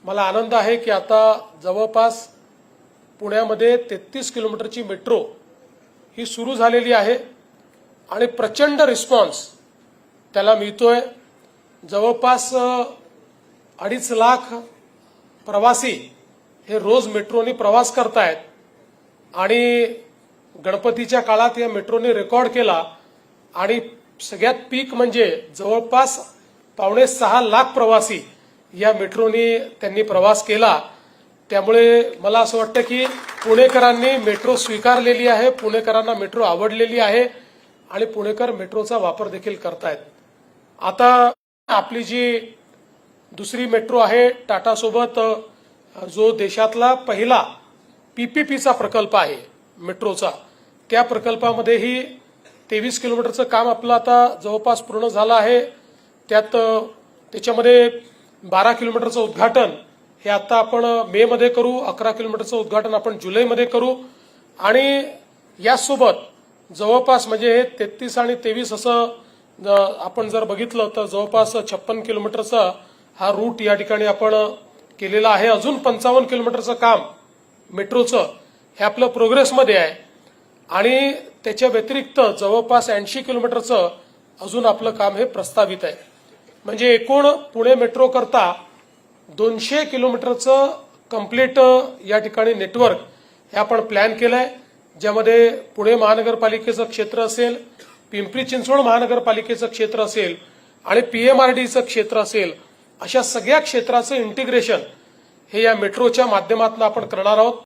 मला आनंद आहे की आता जवळपास पुण्यामध्ये 33 किलोमीटरची मेट्रो ही सुरू झालेली आहे आणि प्रचंड रिस्पॉन्स त्याला मिळतोय। जवळपास 2.5 लाख प्रवासी हे रोज मेट्रोने प्रवास करतायत आणि गणपतीच्या काळात या मेट्रोने रेकॉर्ड केला आणि सगळ्यात पीक म्हणजे जवळपास 5.5 लाख प्रवासी या मेट्रोने त्यांनी प्रवास केला। त्यामुळे मला असं वाटतं की पुणेकरांनी मेट्रो स्वीकारलेली आहे, पुणेकरांना मेट्रो आवडलेली आहे आणि पुणेकर मेट्रोचा वापर देखील करतायत। आता आपली जी दुसरी मेट्रो आहे टाटा सोबत जो देशातला पहिला पीपीपीचा प्रकल्प आहे मेट्रोचा, त्या प्रकल्पामध्येही 23 किलोमीटरचं काम आपलं आता जवळपास पूर्ण झालं आहे। त्याच्यामध्ये 12 किलोमीटरचं उद्घाटन हे आता आपण मे मध्ये करू, 11 किलोमीटरचं उद्घाटन आपण जुलैमध्ये करू आणि यासोबत जवळपास म्हणजे हे 33 आणि 23 असं आपण जर बघितलं तर जवळपास 56 किलोमीटरचा हा रूट या ठिकाणी आपण केलेला आहे। अजून 55 किलोमीटरचं काम मेट्रोचं हे आपलं प्रोग्रेसमध्ये आहे आणि त्याच्या व्यतिरिक्त जवळपास 80 किलोमीटरचं अजून आपलं काम हे प्रस्तावित आहे। म्हणजे एकूण पुणे मेट्रो करता 200 किलोमीटरचं कंप्लीट या ठिकाणी नेटवर्क हे आपण प्लॅन केलंय, ज्यामध्ये पुणे महानगरपालिकेचं क्षेत्र असेल, पिंपरी चिंचवड महानगरपालिकेचं क्षेत्र असेल आणि पीएमआरडीचं क्षेत्र असेल, अशा सगळ्या क्षेत्राचं इंटिग्रेशन हे या मेट्रोच्या माध्यमातून आपण करणार आहोत।